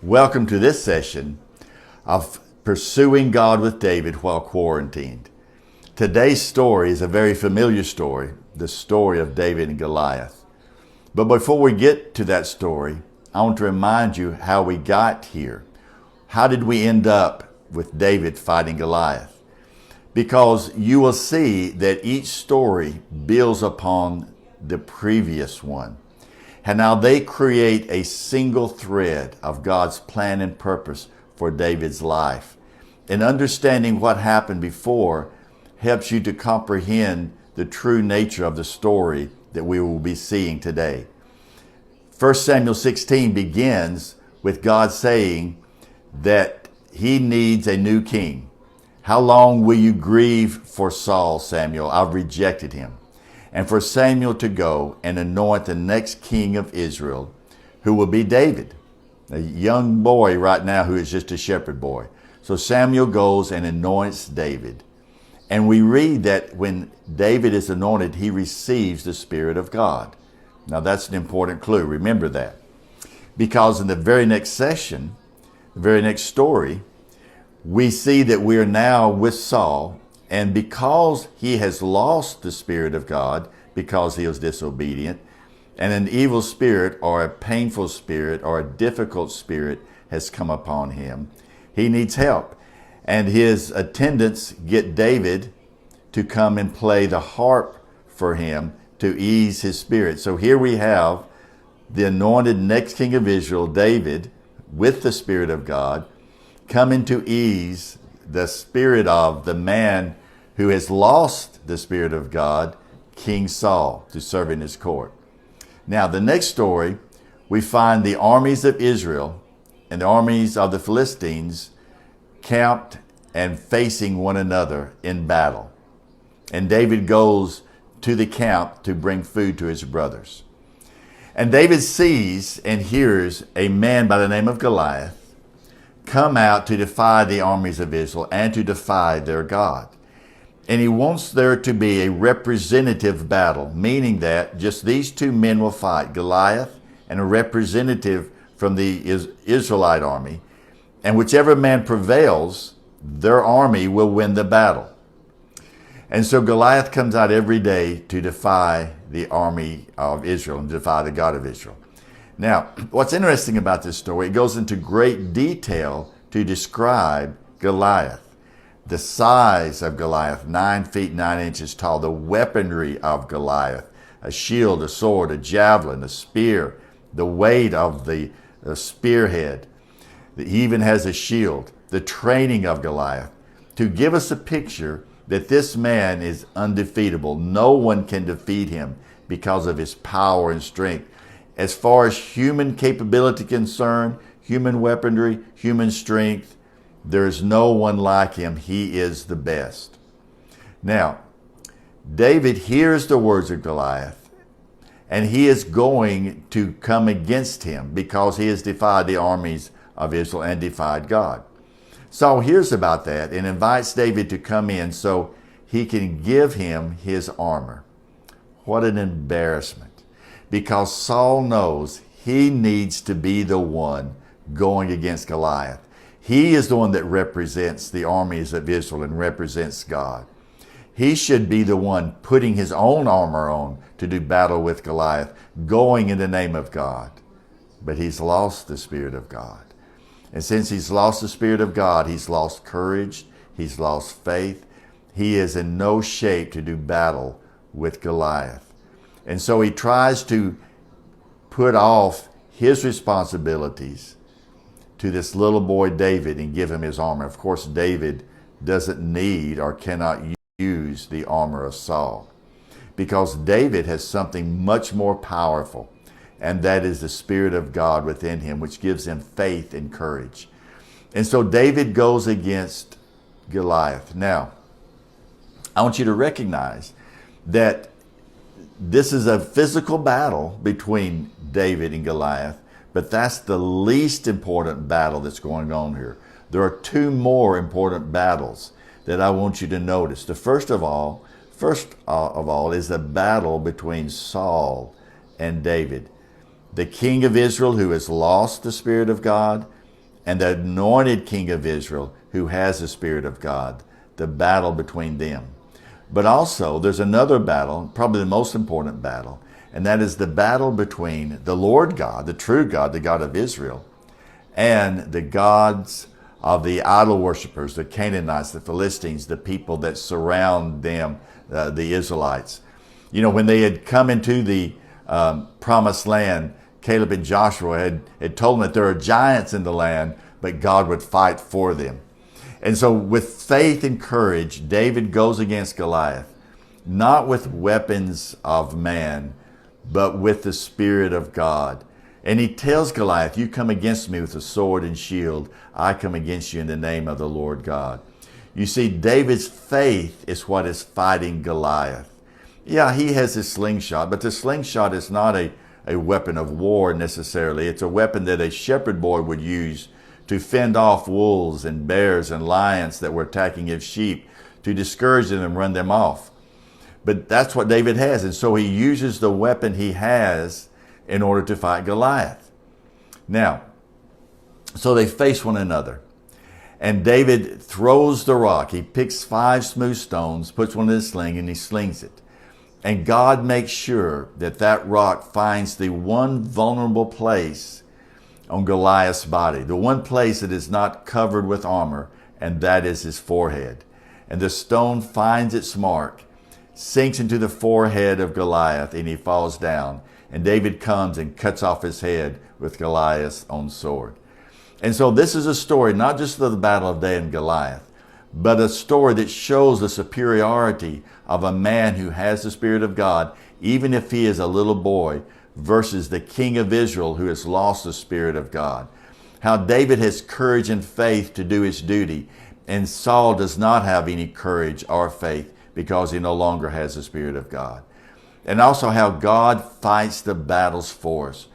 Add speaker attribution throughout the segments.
Speaker 1: Welcome to this session of Pursuing God with David while quarantined. Today's story is a very familiar story, the story of David and Goliath. But before we get to that story, I want to remind you how we got here. How did we end up with David fighting Goliath? Because you will see that each story builds upon the previous one. And now they create a single thread of God's plan and purpose for David's life. And understanding what happened before helps you to comprehend the true nature of the story that we will be seeing today. 1 Samuel 16 begins with God saying that he needs a new king. How long will you grieve for Saul, Samuel? I've rejected him. And for Samuel to go and anoint the next king of Israel, who will be David, a young boy right now who is just a shepherd boy. So Samuel goes and anoints David. And we read that when David is anointed, he receives the Spirit of God. Now that's an important clue. Remember that. Because in the very next session, the very next story, we see that we are now with Saul. And because he has lost the Spirit of God, because he was disobedient, and an evil spirit or a painful spirit or a difficult spirit has come upon him, he needs help. And his attendants get David to come and play the harp for him to ease his spirit. So here we have the anointed next king of Israel, David, with the Spirit of God, coming to ease the spirit of the man who has lost the Spirit of God, King Saul, to serve in his court. Now, the next story, we find the armies of Israel and the armies of the Philistines camped and facing one another in battle. And David goes to the camp to bring food to his brothers. And David sees and hears a man by the name of Goliath come out to defy the armies of Israel and to defy their God. And he wants there to be a representative battle, meaning that just these two men will fight, Goliath and a representative from the Israelite army. And whichever man prevails, their army will win the battle. And so Goliath comes out every day to defy the army of Israel and defy the God of Israel. Now, what's interesting about this story, it goes into great detail to describe Goliath. The size of Goliath, 9 feet 9 inches tall, the weaponry of Goliath, a shield, a sword, a javelin, a spear, the weight of the spearhead. He even has a shield, the training of Goliath, to give us a picture that this man is undefeatable. No one can defeat him because of his power and strength. As far as human capability concerned, human weaponry, human strength, there is no one like him. He is the best. Now, David hears the words of Goliath, and he is going to come against him because he has defied the armies of Israel and defied God. Saul hears about that and invites David to come in so he can give him his armor. What an embarrassment. Because Saul knows he needs to be the one going against Goliath. He is the one that represents the armies of Israel and represents God. He should be the one putting his own armor on to do battle with Goliath, going in the name of God. But he's lost the Spirit of God. And since he's lost the Spirit of God, he's lost courage, he's lost faith. He is in no shape to do battle with Goliath. And so he tries to put off his responsibilities to this little boy David and give him his armor. Of course, David doesn't need or cannot use the armor of Saul because David has something much more powerful, and that is the Spirit of God within him, which gives him faith and courage. And so David goes against Goliath. Now, I want you to recognize that this is a physical battle between David and Goliath, but that's the least important battle that's going on here. There are two more important battles that I want you to notice. The first of all is the battle between Saul and David. The king of Israel who has lost the Spirit of God and the anointed king of Israel who has the Spirit of God, the battle between them. But also there's another battle, probably the most important battle, and that is the battle between the Lord God, the true God, the God of Israel, and the gods of the idol worshippers, the Canaanites, the Philistines, the people that surround them, the Israelites. You know, when they had come into the promised land, Caleb and Joshua had told them that there are giants in the land, but God would fight for them. And so with faith and courage, David goes against Goliath, not with weapons of man, but with the Spirit of God. And he tells Goliath, you come against me with a sword and shield. I come against you in the name of the Lord God. You see, David's faith is what is fighting Goliath. Yeah, he has his slingshot, but the slingshot is not a weapon of war necessarily. It's a weapon that a shepherd boy would use to fend off wolves and bears and lions that were attacking his sheep, to discourage them and run them off. But that's what David has, and so he uses the weapon he has in order to fight Goliath. Now, so they face one another, and David throws the rock. He picks 5 smooth stones, puts one in his sling, and he slings it. And God makes sure that that rock finds the one vulnerable place on Goliath's body, the one place that is not covered with armor, and that is his forehead. And the stone finds its mark, sinks into the forehead of Goliath, and he falls down. And David comes and cuts off his head with Goliath's own sword. And so this is a story not just of the battle of David and Goliath, but a story that shows the superiority of a man who has the Spirit of God, even if he is a little boy, versus the king of Israel who has lost the Spirit of God. How David has courage and faith to do his duty, and Saul does not have any courage or faith because he no longer has the Spirit of God. And also how God fights the battles for us.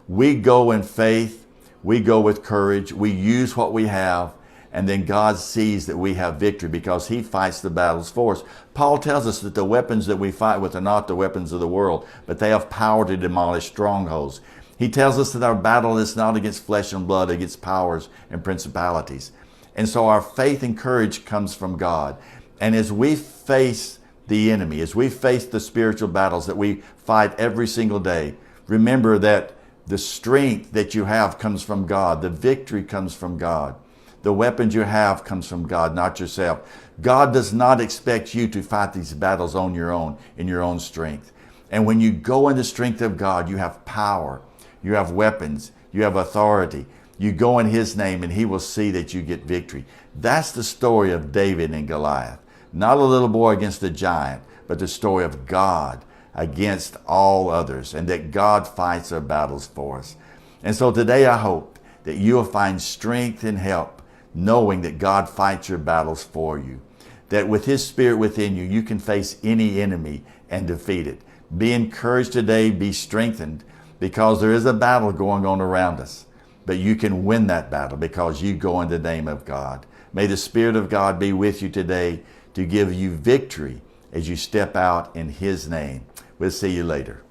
Speaker 1: We go in faith, we go with courage, we use what we have, and then God sees that we have victory because he fights the battles for us. Paul tells us that the weapons that we fight with are not the weapons of the world, but they have power to demolish strongholds. He tells us that our battle is not against flesh and blood, against powers and principalities. And so our faith and courage comes from God. And as we face the enemy, as we face the spiritual battles that we fight every single day, remember that the strength that you have comes from God. The victory comes from God. The weapons you have comes from God, not yourself. God does not expect you to fight these battles on your own, in your own strength. And when you go in the strength of God, you have power, you have weapons, you have authority. You go in his name and he will see that you get victory. That's the story of David and Goliath. Not a little boy against a giant, but the story of God against all others, and that God fights our battles for us. And so today I hope that you will find strength and help knowing that God fights your battles for you. That with his Spirit within you, you can face any enemy and defeat it. Be encouraged today, be strengthened, because there is a battle going on around us. But you can win that battle because you go in the name of God. May the Spirit of God be with you today to give you victory as you step out in his name. We'll see you later.